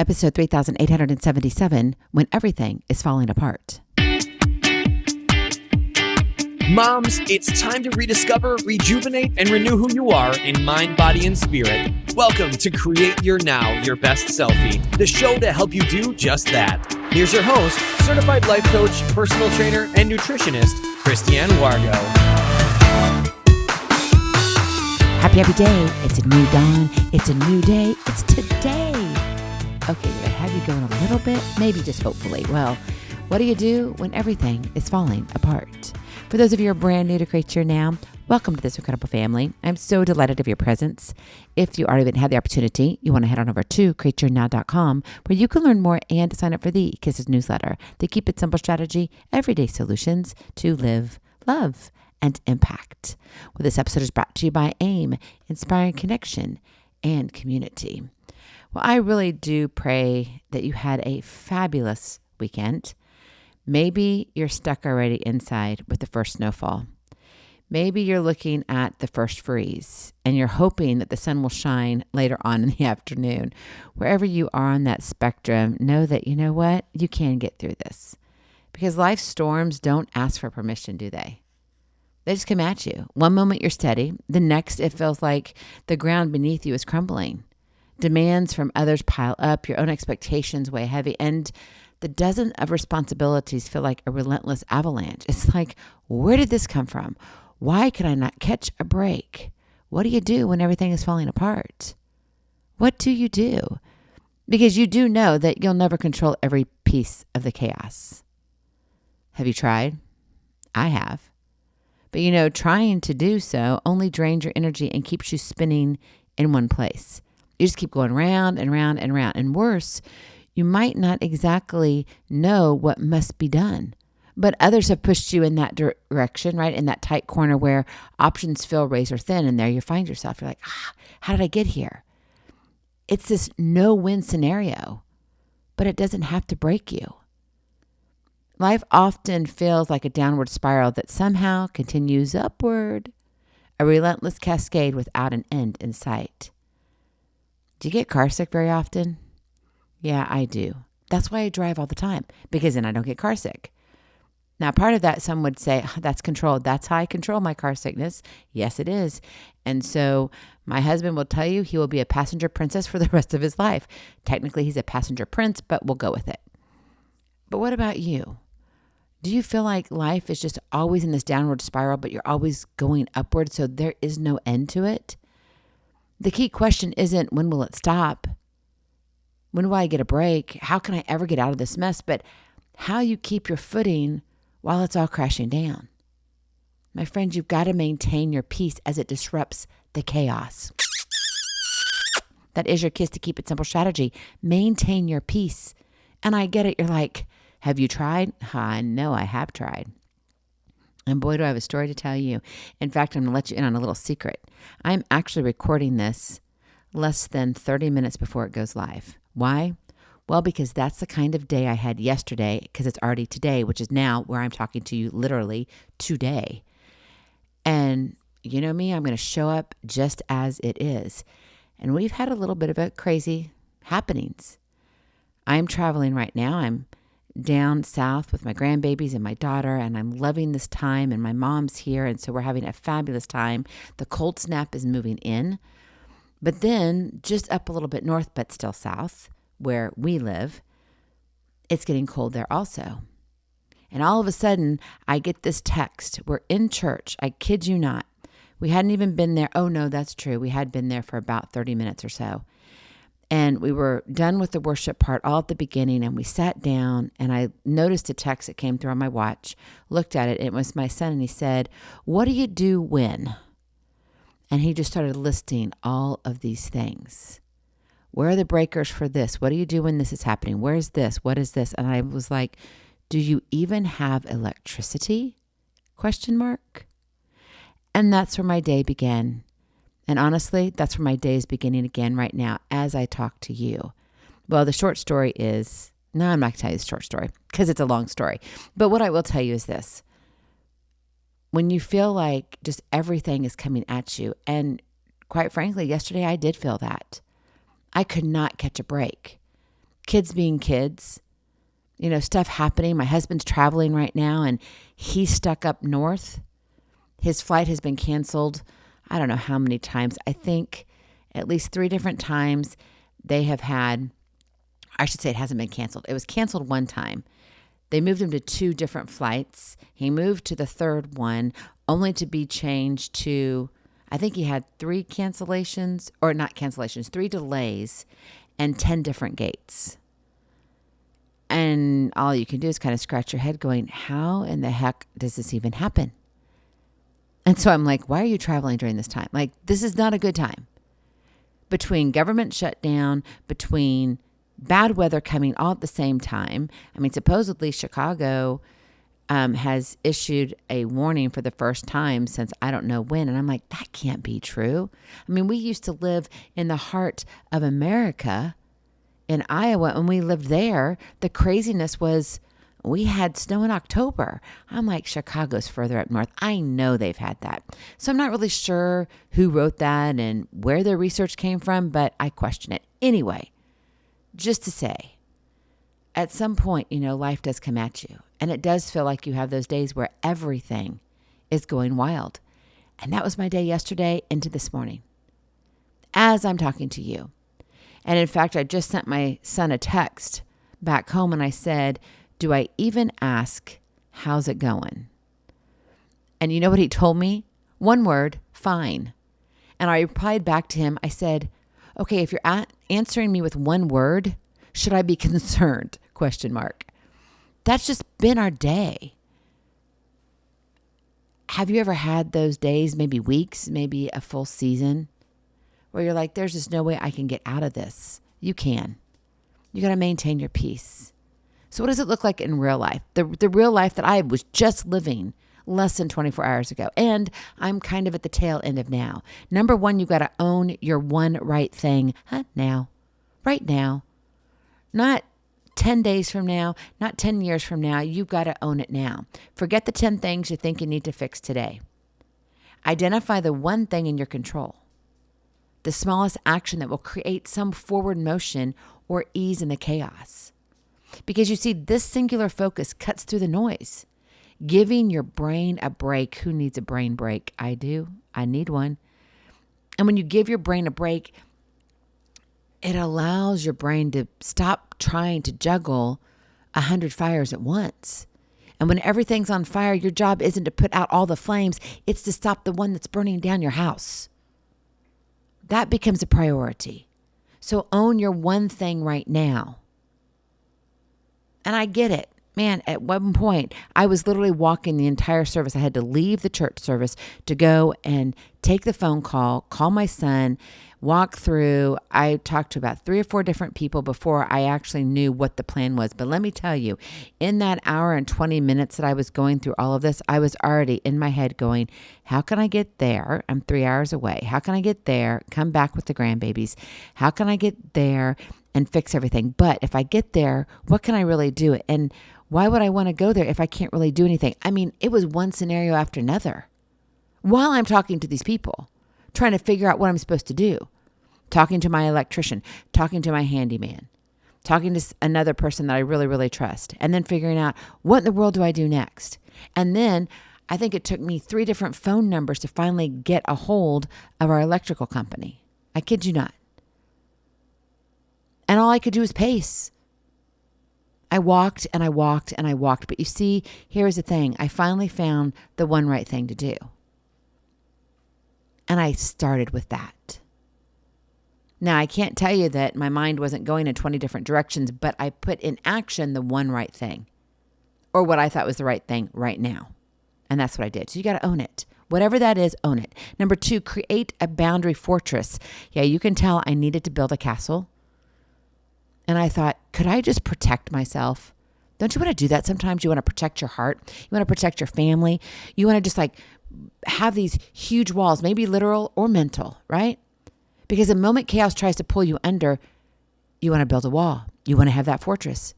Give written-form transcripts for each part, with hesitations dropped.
episode 3877, When Everything is Falling Apart. Moms, it's time to rediscover, rejuvenate, and renew who you are in mind, body, and spirit. Welcome to Create Your Now, Your Best Selfie, the show to help you do just that. Here's your host, certified life coach, personal trainer, and nutritionist, Christiane Wargo. Happy day. It's a new dawn. It's a new day. It's today. Okay, did I have you going a little bit? Maybe just hopefully. Well, what do you do when everything is falling apart? For those of you who are brand new to Create Your Now, welcome to this incredible family. I'm so delighted of your presence. If you already haven't had the opportunity, you want to head on over to createyournow.com where you can learn more and sign up for the Kisses newsletter, the Keep It Simple strategy, everyday solutions to live, love, and impact. Well, this episode is brought to you by AIM, Inspiring Connection and Community. Well, I really do pray that you had a fabulous weekend. Maybe you're stuck already inside with the first snowfall. Maybe you're looking at the first freeze and you're hoping that the sun will shine later on in the afternoon. Wherever you are on that spectrum, know that you know what? You can get through this. Because life's storms don't ask for permission, do they? They just come at you. One moment you're steady. The next it feels like the ground beneath you is crumbling. Demands from others pile up. Your own expectations weigh heavy. And the dozen of responsibilities feel like a relentless avalanche. It's like, where did this come from? Why could I not catch a break? What do you do when everything is falling apart? What do you do? Because you do know that you'll never control every piece of the chaos. Have you tried? I have. But you know, trying to do so only drains your energy and keeps you spinning in one place. You just keep going round and round and round. And worse, you might not exactly know what must be done. But others have pushed you in that direction, right? In that tight corner where options feel razor thin. And there you find yourself. You're like, how did I get here? It's this no-win scenario. But it doesn't have to break you. Life often feels like a downward spiral that somehow continues upward. A relentless cascade without an end in sight. Do you get car sick very often? Yeah, I do. That's why I drive all the time, because then I don't get car sick. Now, part of that, some would say, that's controlled. That's how I control my car sickness. Yes, it is. And so my husband will tell you he will be a passenger princess for the rest of his life. Technically, he's a passenger prince, but we'll go with it. But what about you? Do you feel like life is just always in this downward spiral, but you're always going upward, so there is no end to it? The key question isn't when will it stop? When will I get a break? How can I ever get out of this mess? But how you keep your footing while it's all crashing down. My friends, you've got to maintain your peace as it disrupts the chaos. That is your Kiss to Keep It Simple strategy. Maintain your peace. And I get it. You're like, have you tried? I know I have tried. And boy, do I have a story to tell you. In fact, I'm going to let you in on a little secret. I'm actually recording this less than 30 minutes before it goes live. Why? Well, because that's the kind of day I had yesterday, because it's already today, which is now where I'm talking to you literally today. And you know me, I'm going to show up just as it is. And we've had a little bit of a crazy happenings. I'm traveling right now. I'm down south with my grandbabies and my daughter, and I'm loving this time, and my mom's here, and so we're having a fabulous time. The cold snap is moving in, but then just up a little bit north, but still south, where we live, it's getting cold there also. And all of a sudden, I get this text. We're in church. I kid you not. We hadn't even been there. Oh, no, that's true. We had been there for about 30 minutes or so. And we were done with the worship part all at the beginning, and we sat down, and I noticed a text that came through on my watch, looked at it, and it was my son, and he said, "What do you do when?" And he just started listing all of these things. Where are the breakers for this? What do you do when this is happening? Where's this? What is this? And I was like, do you even have electricity? Question mark. And that's where my day began. And honestly, that's where my day is beginning again right now as I talk to you. Well, the short story is, no, I'm not going to tell you the short story because it's a long story. But what I will tell you is this. When you feel like just everything is coming at you, and quite frankly, yesterday I did feel that. I could not catch a break. kids being kids, stuff happening. My husband's traveling right now and he's stuck up north. His flight has been canceled. I don't know how many times. I think at least 3 different times they have had, I should say it hasn't been canceled. It was canceled one time. They moved him to 2 different flights. He moved to the 3rd one only to be changed to, I think he had 3 cancellations, or not cancellations, 3 delays and 10 different gates. And all you can do is kind of scratch your head going, how in the heck does this even happen? And so I'm like, why are you traveling during this time? Like, this is not a good time. Between government shutdown, between bad weather coming all at the same time. I mean, supposedly Chicago has issued a warning for the first time since I don't know when. And I'm like, that can't be true. I mean, we used to live in the heart of America in Iowa. When we lived there, the craziness was we had snow in October. I'm like, Chicago's further up north. I know they've had that. So I'm not really sure who wrote that and where their research came from, but I question it. Anyway, just to say, at some point, life does come at you. And it does feel like you have those days where everything is going wild. And that was my day yesterday into this morning, as I'm talking to you. And in fact, I just sent my son a text back home and I said, do I even ask, how's it going? And you know what he told me? One word, fine. And I replied back to him. I said, okay, if you're answering me with one word, should I be concerned? ? That's just been our day. Have you ever had those days, maybe weeks, maybe a full season, where you're like, there's just no way I can get out of this? You can. You got to maintain your peace. So what does it look like in real life? The real life that I was just living less than 24 hours ago. And I'm kind of at the tail end of now. Number 1, you got to own your one right thing now, right now, not 10 days from now, not 10 years from now. You've got to own it now. Forget the 10 things you think you need to fix today. Identify the one thing in your control, the smallest action that will create some forward motion or ease in the chaos. Because you see, this singular focus cuts through the noise. Giving your brain a break. Who needs a brain break? I do. I need one. And when you give your brain a break, it allows your brain to stop trying to juggle 100 fires at once. And when everything's on fire, your job isn't to put out all the flames. It's to stop the one that's burning down your house. That becomes a priority. So own your one thing right now. And I get it. Man, at one point, I was literally walking the entire service. I had to leave the church service to go and take the phone call my son, walk through. I talked to about 3 or 4 different people before I actually knew what the plan was. But let me tell you, in that hour and 20 minutes that I was going through all of this, I was already in my head going, how can I get there? I'm 3 hours away. How can I get there? Come back with the grandbabies. How can I get there and fix everything? But if I get there, what can I really do? And why would I want to go there if I can't really do anything? I mean, it was one scenario after another. While I'm talking to these people, trying to figure out what I'm supposed to do, talking to my electrician, talking to my handyman, talking to another person that I really, really trust, and then figuring out what in the world do I do next? And then I think it took me 3 different phone numbers to finally get a hold of our electrical company. I kid you not. And all I could do was pace. I walked and I walked and I walked. But you see, here's the thing. I finally found the one right thing to do. And I started with that. Now, I can't tell you that my mind wasn't going in 20 different directions, but I put in action the one right thing, or what I thought was the right thing right now. And that's what I did. So you got to own it. Whatever that is, own it. Number 2, create a boundary fortress. Yeah, you can tell I needed to build a castle. And I thought, could I just protect myself? Don't you want to do that sometimes? You want to protect your heart. You want to protect your family. You want to just have these huge walls, maybe literal or mental, right? Because the moment chaos tries to pull you under, you want to build a wall. You want to have that fortress.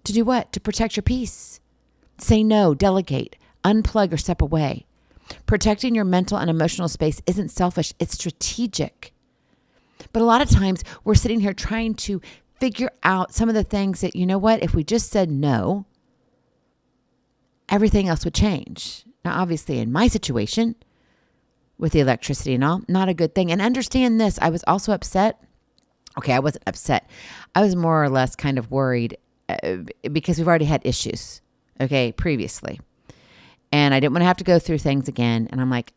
To do what? To protect your peace. Say no, delegate, unplug or step away. Protecting your mental and emotional space isn't selfish. It's strategic. But a lot of times we're sitting here trying to figure out some of the things that, you know what, if we just said no, everything else would change. Now, obviously, in my situation with the electricity and all, not a good thing. And understand this, I was also upset. Okay, I wasn't upset. I was more or less kind of worried because we've already had issues, okay, previously. And I didn't want to have to go through things again. And I'm like,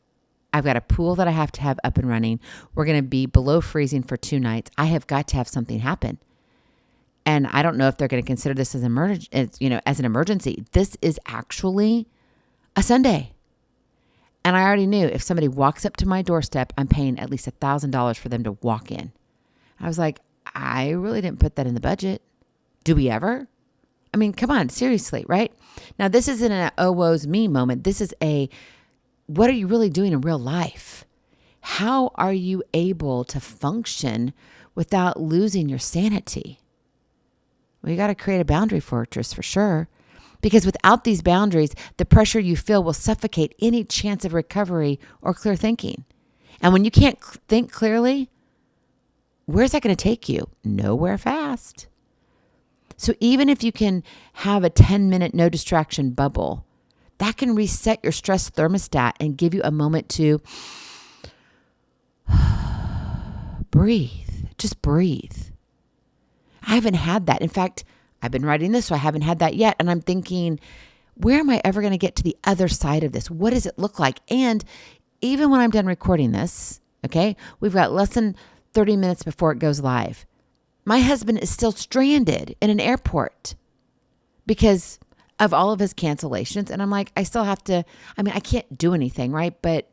I've got a pool that I have to have up and running. We're going to be below freezing for 2 nights. I have got to have something happen. And I don't know if they're going to consider this as as an emergency. This is actually a Sunday. And I already knew if somebody walks up to my doorstep, I'm paying at least $1,000 for them to walk in. I was like, I really didn't put that in the budget. Do we ever? I mean, come on, seriously, right? Now, this isn't an oh, woe's me moment. This is what are you really doing in real life? How are you able to function without losing your sanity? Well, you got to create a boundary fortress for sure. Because without these boundaries, the pressure you feel will suffocate any chance of recovery or clear thinking. And when you can't think clearly, where's that going to take you? Nowhere fast. So even if you can have a 10-minute no distraction bubble, that can reset your stress thermostat and give you a moment to breathe. Just breathe. I haven't had that. In fact, I've been writing this, so I haven't had that yet. And I'm thinking, where am I ever going to get to the other side of this? What does it look like? And even when I'm done recording this, okay, we've got less than 30 minutes before it goes live. My husband is still stranded in an airport because of all of his cancellations. And I'm like, I can't do anything, right? But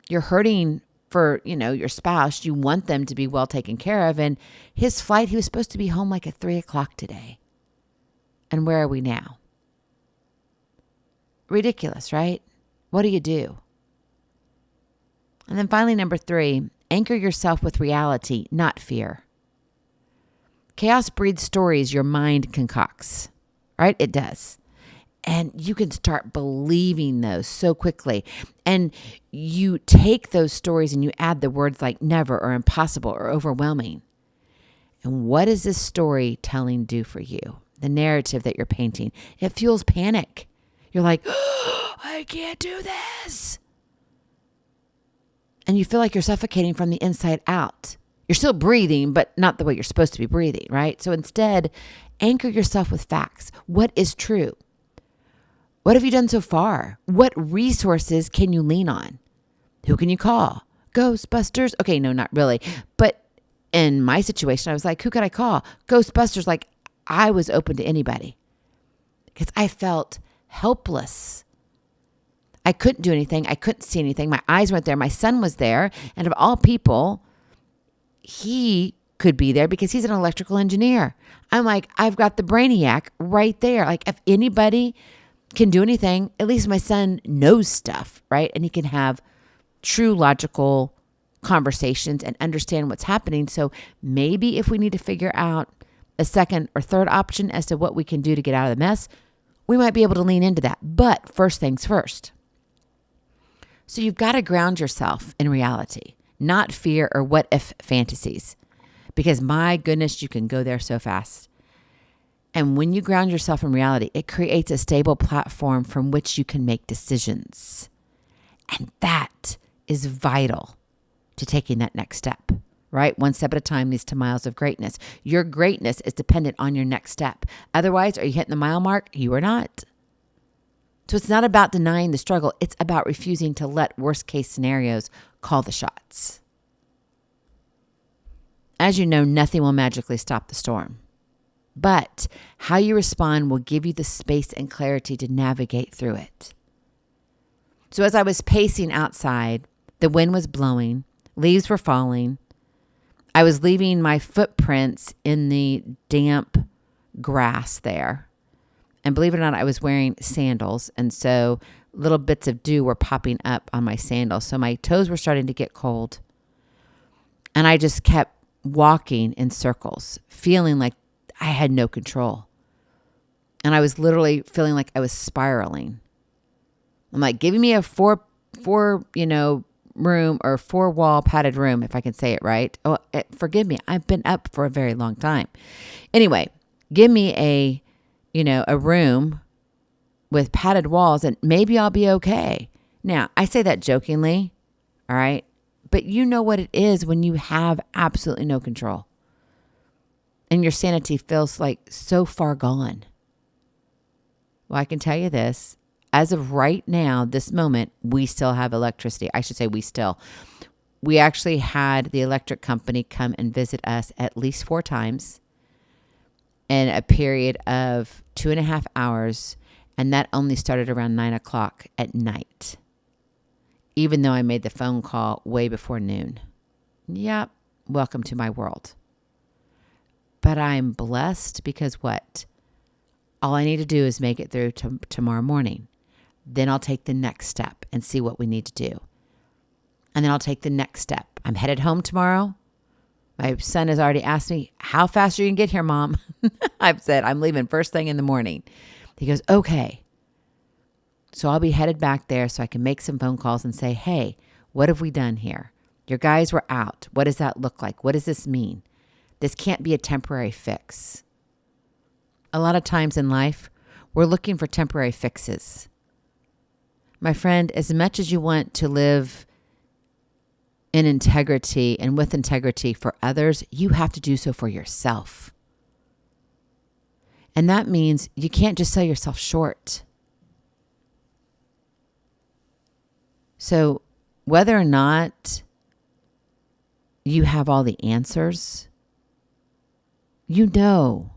you're hurting for, your spouse. You want them to be well taken care of. And his flight, he was supposed to be home like at 3:00 today. And where are we now? Ridiculous, right? What do you do? And then finally, number 3, anchor yourself with reality, not fear. Chaos breeds stories your mind concocts, right? It does. And you can start believing those so quickly. And you take those stories and you add the words like never or impossible or overwhelming. And what does this storytelling do for you? The narrative that you're painting, it fuels panic. You're like, oh, I can't do this. And you feel like you're suffocating from the inside out. You're still breathing, but not the way you're supposed to be breathing, right? So instead, anchor yourself with facts. What is true? What have you done so far? What resources can you lean on? Who can you call? Ghostbusters? Okay, no, not really. But in my situation, I was like, who could I call? Ghostbusters. Like, I was open to anybody because I felt helpless. I couldn't do anything. I couldn't see anything. My eyes weren't there. My son was there. And of all people, he could be there because he's an electrical engineer. I'm like, I've got the brainiac right there. Like, if anybody can do anything, at least my son knows stuff, right? And he can have true logical conversations and understand what's happening. So maybe if we need to figure out a second or third option as to what we can do to get out of the mess, we might be able to lean into that. But first things first. So you've got to ground yourself in reality, not fear or what if fantasies, because my goodness, you can go there so fast. And when you ground yourself in reality, it creates a stable platform from which you can make decisions. And that is vital to taking that next step, right? One step at a time leads to miles of greatness. Your greatness is dependent on your next step. Otherwise, are you hitting the mile mark? You are not. So it's not about denying the struggle. It's about refusing to let worst case scenarios call the shots. As you know, nothing will magically stop the storm. But how you respond will give you the space and clarity to navigate through it. So as I was pacing outside, the wind was blowing, leaves were falling. I was leaving my footprints in the damp grass there. And believe it or not, I was wearing sandals. And so little bits of dew were popping up on my sandals. So my toes were starting to get cold. And I just kept walking in circles, feeling like I had no control. And I was literally feeling like I was spiraling. I'm like, giving me a four room or 4-wall padded room, if I can say it right. Oh, forgive me. I've been up for a very long time. Anyway, give me a room with padded walls and maybe I'll be okay. Now, I say that jokingly, all right? But you know what it is when you have absolutely no control and your sanity feels like so far gone. Well, I can tell you this. As of right now, this moment, we still have electricity. I should say we actually had the electric company come and visit us at least 4 times in a period of 2.5 hours. And that only started around 9 o'clock at night, even though I made the phone call way before noon. Yep. Welcome to my world. But I'm blessed because what? All I need to do is make it through tomorrow morning. Then I'll take the next step and see what we need to do. And then I'll take the next step. I'm headed home tomorrow. My son has already asked me, how fast are you going to get here, Mom? I've said, I'm leaving first thing in the morning. He goes, okay. So I'll be headed back there so I can make some phone calls and say, hey, what have we done here? Your guys were out. What does that look like? What does this mean? This can't be a temporary fix. A lot of times in life, we're looking for temporary fixes. My friend, as much as you want to live in integrity and with integrity for others, you have to do so for yourself. And that means you can't just sell yourself short. So whether or not you have all the answers, you know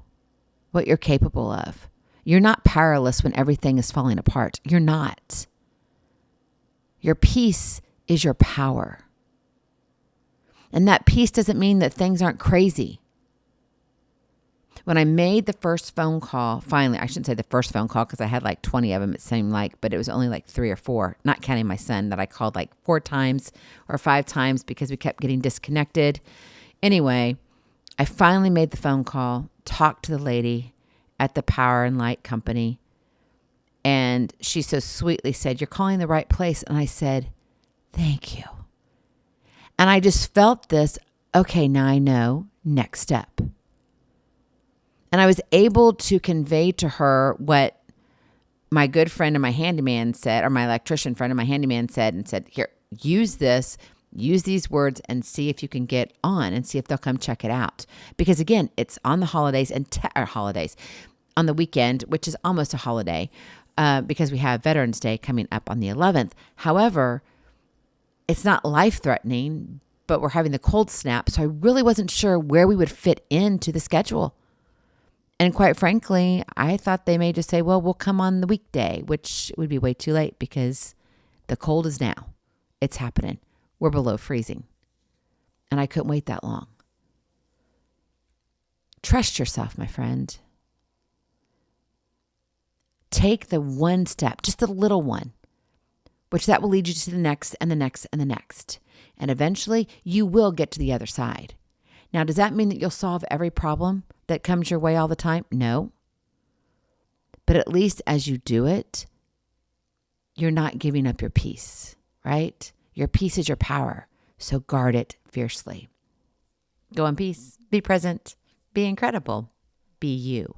what you're capable of. You're not powerless when everything is falling apart. You're not. Your peace is your power. And that peace doesn't mean that things aren't crazy. When I made the first phone call, finally, I shouldn't say the first phone call because I had like 20 of them, it seemed like, but it was only like 3 or 4, not counting my son that I called like 4 times or 5 times because we kept getting disconnected. Anyway, I finally made the phone call, talked to the lady at the power and light company, and she so sweetly said, you're calling the right place. And I said, thank you. And I just felt this, okay, now I know, next step. And I was able to convey to her what my good friend and my handyman said, or my electrician friend and my handyman said, and said, here, use this, use these words and see if you can get on and see if they'll come check it out. Because again, it's on the holidays on the weekend, which is almost a holiday because we have Veterans Day coming up on the 11th. However, it's not life-threatening, but we're having the cold snap. So I really wasn't sure where we would fit into the schedule. And quite frankly, I thought they may just say, well, we'll come on the weekday, which would be way too late because the cold is now. It's happening. We're below freezing. And I couldn't wait that long. Trust yourself, my friend. Take the one step, just the little one, which that will lead you to the next and the next and the next. And eventually you will get to the other side. Now, does that mean that you'll solve every problem that comes your way all the time? No. But at least as you do it, you're not giving up your peace, right? Your peace is your power. So guard it fiercely. Go in peace. Be present. Be incredible. Be you.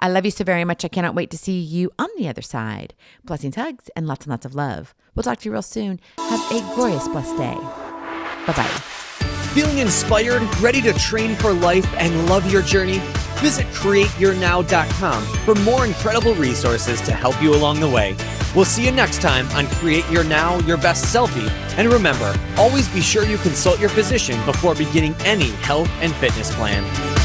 I love you so very much. I cannot wait to see you on the other side. Blessings, hugs, and lots of love. We'll talk to you real soon. Have a glorious, blessed day. Bye-bye. Feeling inspired, ready to train for life and love your journey? Visit createyournow.com for more incredible resources to help you along the way. We'll see you next time on Create Your Now, Your Best Selfie. And remember, always be sure you consult your physician before beginning any health and fitness plan.